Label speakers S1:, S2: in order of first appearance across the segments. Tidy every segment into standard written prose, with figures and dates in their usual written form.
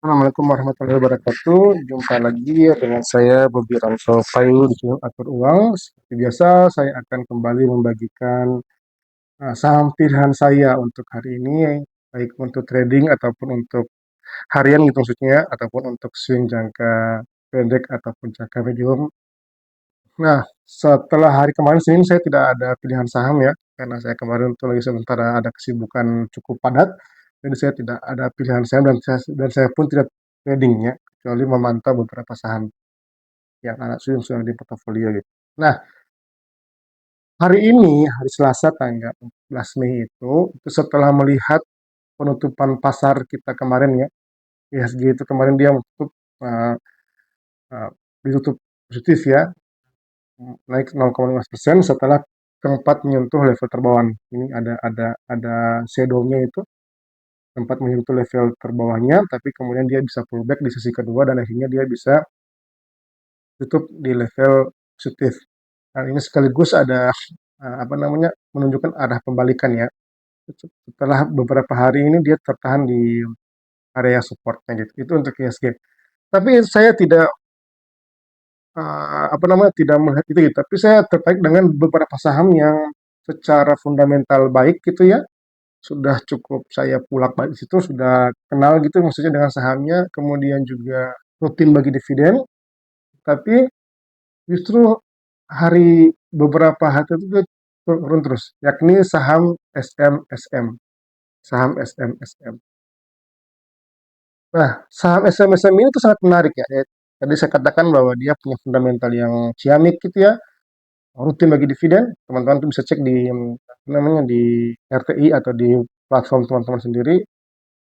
S1: Assalamualaikum warahmatullahi wabarakatuh. Jumpa lagi ya dengan saya Bobi Ramso Payu di channel Atur Uang. Seperti biasa, saya akan kembali membagikan saham pilihan saya untuk hari ini, baik untuk trading ataupun untuk harian gitu maksudnya, ataupun untuk swing jangka pendek ataupun jangka medium. Nah, setelah hari kemarin Senin saya tidak ada pilihan saham ya, karena saya kemarin tuh lagi sementara ada kesibukan cukup padat, jadi saya tidak ada pilihan saham dan saya pun tidak trading ya, kecuali memantau beberapa saham yang ada sudah di portofolio gitu. Nah, hari ini, hari Selasa tanggal 14 Mei itu setelah melihat penutupan pasar kita kemarin ya, IHSG itu kemarin dia tutup uh, uh, ditutup positif ya, naik 0,5% setelah tempat menyentuh level terbawah. Ini ada shadow-nya itu tempat menyentuh level terbawahnya, tapi kemudian dia bisa pullback di sesi kedua dan akhirnya dia bisa tutup di level positif. Nah, ini sekaligus ada apa namanya menunjukkan arah pembalikan ya. Setelah beberapa hari ini dia tertahan di area supportnya gitu. Itu untuk ISG. Tapi saya tidak apa namanya tidak melihat itu gitu. Tapi saya tertarik dengan beberapa saham yang secara fundamental baik gitu ya. Sudah cukup saya pulak balik di situ, sudah kenal gitu maksudnya dengan sahamnya, kemudian juga rutin bagi dividen. Tapi justru beberapa hari itu dia turun terus, yakni SMSM, saham SMSM. Nah, saham SMSM ini tuh sangat menarik ya. Tadi saya katakan bahwa dia punya fundamental yang ciamik gitu ya, rutin bagi dividen. Teman-teman tuh bisa cek di apa namanya di RTI atau di platform teman-teman sendiri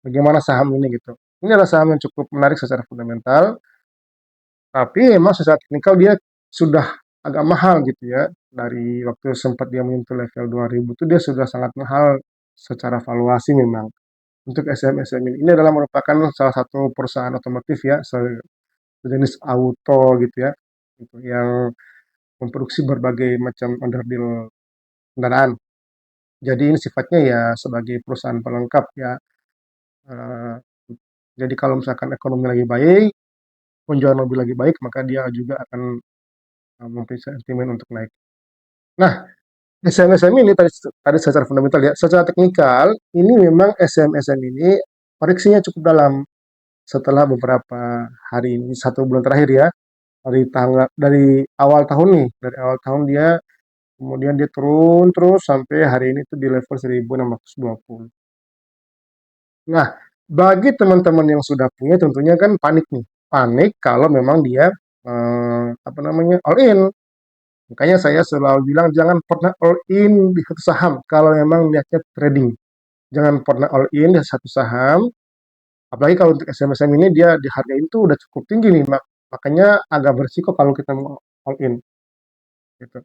S1: bagaimana saham ini gitu. Ini adalah saham yang cukup menarik secara fundamental, tapi emang secara teknikal dia sudah agak mahal gitu ya. Dari waktu sempat dia menyentuh level 2000 itu dia sudah sangat mahal secara valuasi memang. Untuk SMSM ini adalah merupakan salah satu perusahaan otomotif ya, sejenis auto gitu ya, gitu, yang memproduksi berbagai macam onderdil kendaraan. Jadi ini sifatnya ya sebagai perusahaan pelengkap ya. Eh, jadi kalau misalkan ekonomi lagi baik, penjualan mobil lagi baik, maka dia juga akan mempunyai sentimen untuk naik. Nah, SMSM ini tadi secara fundamental ya, secara teknikal ini memang SMSM ini koreksinya cukup dalam setelah beberapa hari ini 1 bulan terakhir ya, dari awal tahun nih, dari awal tahun dia kemudian dia turun terus sampai hari ini tuh di level 1620. Nah, bagi teman-teman yang sudah punya tentunya kan panik nih. Panik kalau memang dia apa namanya all in. Makanya saya selalu bilang jangan pernah all in di satu saham kalau memang niatnya trading. Jangan pernah all in di satu saham. Apalagi kalau untuk SMSM ini dia di harga itu udah cukup tinggi nih, makanya agak berisiko kalau kita mau all in gitu.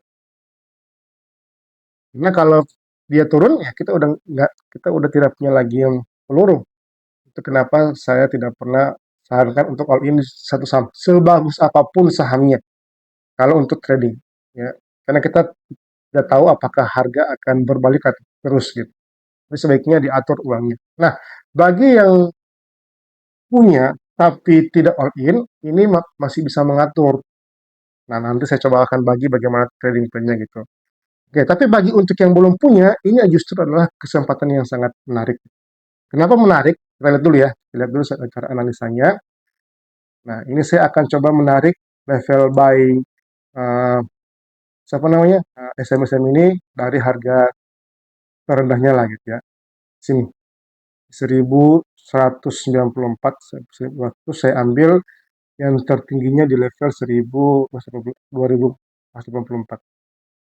S1: Karena kalau dia turun ya kita udah tidak punya lagi yang peluru. Itu kenapa saya tidak pernah sarankan untuk all in di satu saham sebagus apapun sahamnya kalau untuk trading ya. Karena kita tidak tahu apakah harga akan berbalik atau terus gitu. Jadi sebaiknya diatur uangnya. Nah, bagi yang punya tapi tidak all in, ini masih bisa mengatur. Nah, nanti saya coba akan bagi bagaimana trading plan-nya gitu. Oke, tapi bagi untuk yang belum punya, ini justru adalah kesempatan yang sangat menarik. Kenapa menarik? Kita lihat dulu ya. Kita lihat dulu cara analisanya. Nah, ini saya akan coba menarik level buy eh, siapa namanya SMSM ini dari harga terendahnya lah gitu ya. Sini 1194 waktu saya ambil yang tertingginya di level 2084.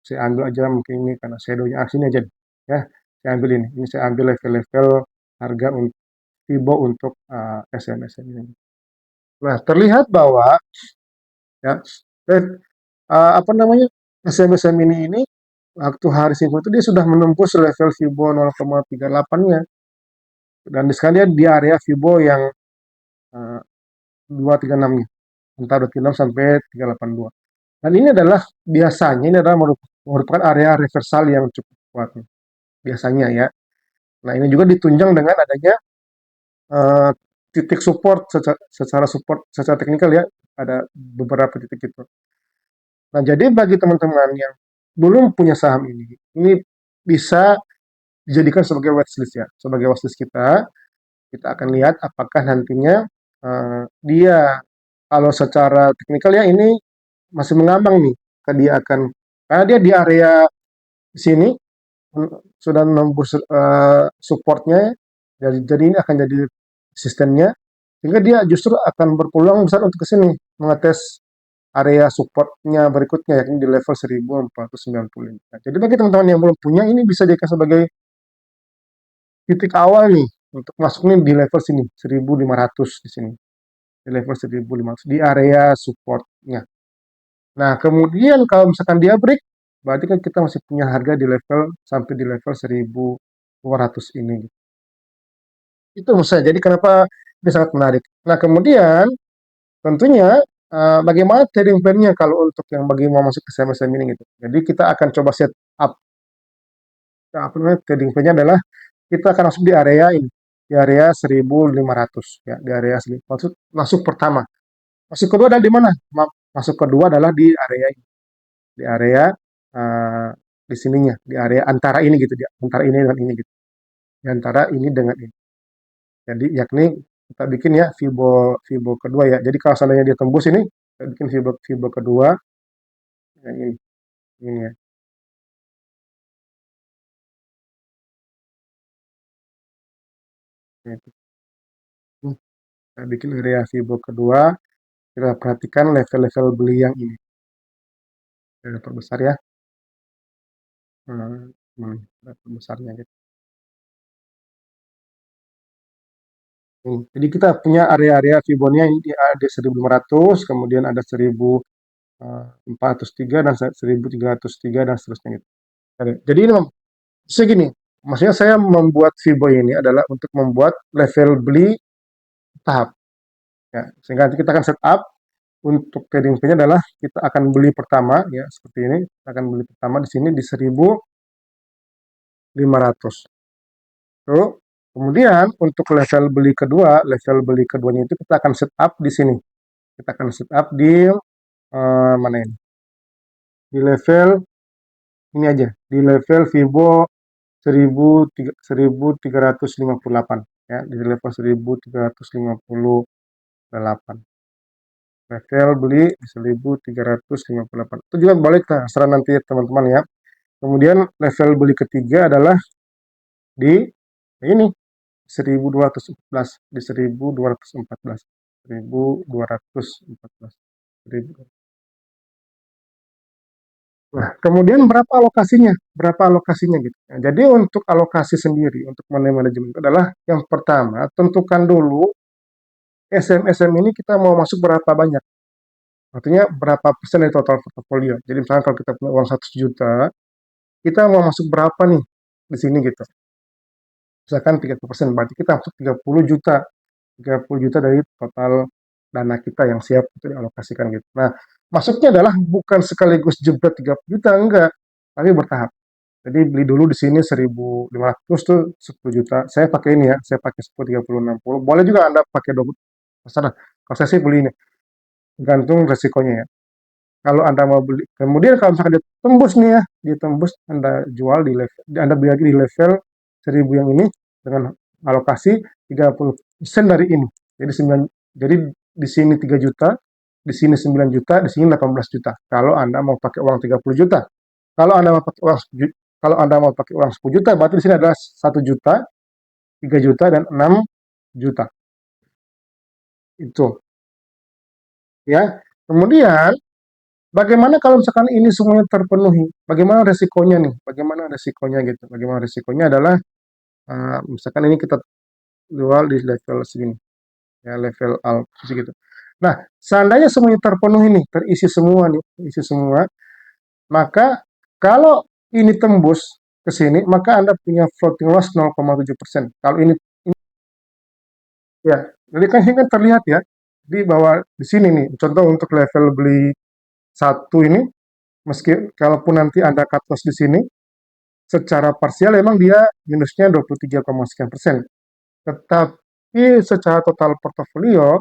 S1: Saya ambil aja mungkin ini karena shadownya sini aja ya. Saya ambil ini. Ini saya ambil level-level harga untuk Fibo untuk SMSM ini. Nah, terlihat bahwa ya apa namanya SMSM ini waktu hari Senin itu dia sudah menembus level Fibo 0,38-nya dan sekarang dia di area Fibo yang 236-nya antara 236 sampai 382. Dan ini adalah biasanya ini adalah merupakan area reversal yang cukup kuat biasanya ya. Nah, ini juga ditunjang dengan adanya eh, titik support secara support secara teknikal ya, ada beberapa titik itu. Nah, jadi bagi teman-teman yang belum punya saham ini bisa dijadikan sebagai watchlist ya, sebagai watchlist kita. Kita akan lihat apakah nantinya dia kalau secara teknikal ya ini masih mengambang nih, dia akan karena dia di area sini sudah nembus supportnya, jadi ini akan jadi sistemnya, sehingga dia justru akan berpeluang besar untuk ke sini mengetes area supportnya berikutnya yakni di level 1495. Nah, jadi bagi teman-teman yang belum punya ini bisa dijadikan sebagai titik awal nih untuk masuk nih di level sini 1500 di sini, di level 1500 di area supportnya. Nah, kemudian kalau misalkan dia break, berarti kan kita masih punya harga di level sampai di level 1200 ini. Itu menurut saya. Jadi kenapa ini sangat menarik. Nah, kemudian tentunya bagaimana trading plan-nya kalau untuk yang bagi mau masuk ke saham-saham ini gitu. Jadi kita akan coba set up apa namanya trading plan-nya adalah kita akan masuk di area ini, di area 1500 ya, di area 1500 masuk pertama. Masuk kedua adalah di mana? Masuk kedua adalah di area ini, di area di sininya, di area antara ini gitu, di antara ini dengan ini gitu. Di antara ini dengan ini. Jadi yakni kita bikin ya Fibo Fibo kedua ya. Jadi kalau seandainya dia tembus ini, kita bikin Fibo Fibo kedua yang ini ya. Gitu. Kita bikin area Fibo kedua, kita perhatikan level-level beli yang ini. Kita perbesar ya. Hmm, level besarnya gitu. Jadi kita punya area-area Fibonya ini ada 1500, kemudian ada 1403 dan 1303 dan seterusnya gitu. Jadi ini segini, maksudnya saya membuat Fibo ini adalah untuk membuat level beli tahap ya. Sehingga nanti kita akan setup untuk trading fee-nya adalah kita akan beli pertama ya seperti ini, kita akan beli pertama di sini di 1500. Lalu kemudian untuk level beli keduanya itu kita akan setup di sini. Kita akan setup di mana ini? Di level ini aja, di level Vivo 1358 ya, di level 1358. Level beli di 1358. Itu juga boleh terserah nanti ya teman-teman ya. Kemudian level beli ketiga adalah di ini 1214, di 1214. 1214. Nah, kemudian berapa alokasinya? Berapa alokasinya gitu. Nah, jadi untuk alokasi sendiri untuk money management itu adalah yang pertama, tentukan dulu SM-SM ini kita mau masuk berapa banyak. Artinya berapa persen dari total portofolio. Jadi misalnya kalau kita punya uang 100 juta, kita mau masuk berapa nih di sini gitu. Misalkan 30%, berarti kita masuk 30 juta. 30 juta dari total dana kita yang siap untuk dialokasikan gitu. Nah, masuknya adalah bukan sekaligus jebret 30 juta, enggak. Tapi bertahap. Jadi beli dulu di sini 1500 tuh 10 juta. Saya pakai ini ya, saya pakai 10, 30, 60. Boleh juga Anda pakai 20. Masalah. Kalau saya sih beli ini, tergantung resikonya ya. Kalau Anda mau beli, kemudian kalau misalkan dia tembus nih ya, dia tembus, Anda jual di level, Anda beli lagi di level 1000 yang ini dengan alokasi 30% dari ini. Jadi 9, jadi di sini 3 juta, di sini 9 juta, di sini 18 juta. Kalau Anda mau pakai uang 30 juta. Kalau Anda mau pakai uang kalau Anda mau pakai uang 10 juta, berarti di sini adalah 1 juta, 3 juta dan 6 juta. Itu ya. Kemudian bagaimana kalau misalkan ini semuanya terpenuhi? Bagaimana resikonya nih? Bagaimana resikonya gitu? Bagaimana resikonya adalah misalkan ini kita jual di level segini, ya level alt gitu. Nah, seandainya semuanya terpenuhi nih, terisi semua nih, terisi semua, maka kalau ini tembus ke sini, maka Anda punya floating loss 0,7%. Kalau ini ya, jadi kan ini kan terlihat ya, di bawah di sini nih, contoh untuk level beli satu ini, meski kalaupun nanti Anda cut loss di sini, secara parsial memang dia minusnya 23, sekian persen. Tetap Tapi secara total portofolio,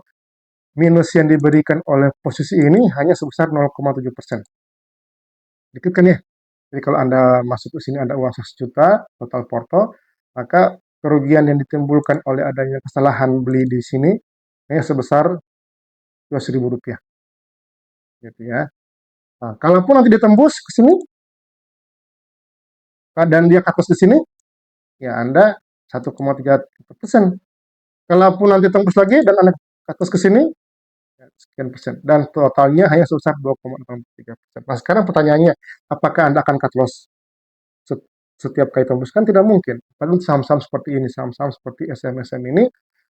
S1: minus yang diberikan oleh posisi ini hanya sebesar 0,7%. Dikit kan ya? Jadi kalau Anda masuk ke sini ada uang 100 juta total porto, maka kerugian yang ditimbulkan oleh adanya kesalahan beli di sini hanya sebesar Rp12.000 gitu ya. Nah, kalaupun nanti ditembus ke sini dan dia cut loss di sini, ya Anda 1,3%. Kalaupun nanti tembus lagi dan Anda cut loss ke sini, ya sekian persen. Dan totalnya hanya sebesar 2,63%. Nah, sekarang pertanyaannya, apakah Anda akan cut loss setiap kali tembus? Kan tidak mungkin. Padahal saham-saham seperti ini, saham-saham seperti SMSM ini,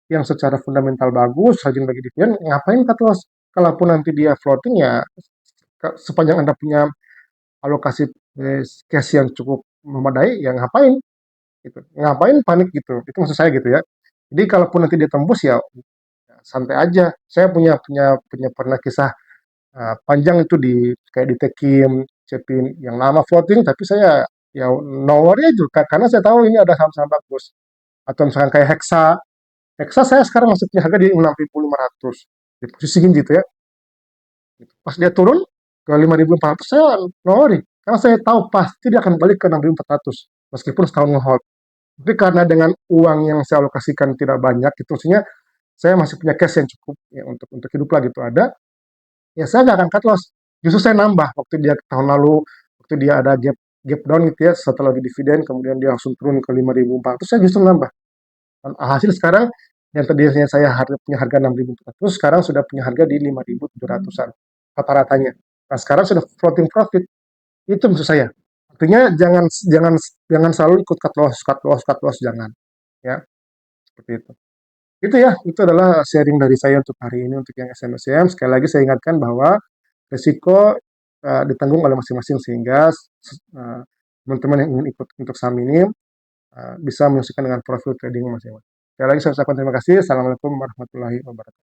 S1: yang secara fundamental bagus, rajin bagi dividen, ngapain cut loss? Kalaupun nanti dia floating ya, sepanjang Anda punya alokasi cash yang cukup memadai, ya ngapain? Gitu. Ngapain panik gitu? Itu maksud saya gitu ya. Jadi kalaupun nanti dia tembus ya santai aja. Saya punya pernah kisah panjang itu di kayak di Tekim, Cepin yang lama floating, tapi saya ya no worry aja karena saya tahu ini ada saham-saham bagus. Atau misalkan kayak Hexa, Hexa saya sekarang masuknya harga di 6.500 di posisi gitu ya. Pas dia turun ke 5.400 saya no worry karena saya tahu pasti dia akan balik ke 6.400 meskipun setahun nge-hold. Tapi karena dengan uang yang saya alokasikan tidak banyak, itu maksudnya saya masih punya cash yang cukup ya, untuk hidup lah gitu ada, ya saya nggak akan cut loss. Justru saya nambah waktu dia tahun lalu, waktu dia ada gap gap down gitu ya, setelah di dividen, kemudian dia langsung turun ke 5.400, saya justru nambah. Dan hasil sekarang yang tadinya saya punya harga 6.400, sekarang sudah punya harga di 5.700-an rata-ratanya. Nah sekarang sudah floating profit. Itu maksud saya. Artinya jangan jangan jangan selalu ikut cut loss, cut loss, cut loss, jangan. Ya, seperti itu. Itu ya, itu adalah sharing dari saya untuk hari ini untuk yang SMSM. Sekali lagi saya ingatkan bahwa risiko ditanggung oleh masing-masing sehingga teman-teman yang ingin ikut untuk saham ini bisa menyesuaikan dengan profil trading masing-masing. Sekali lagi saya ucapkan terima kasih. Assalamualaikum warahmatullahi wabarakatuh.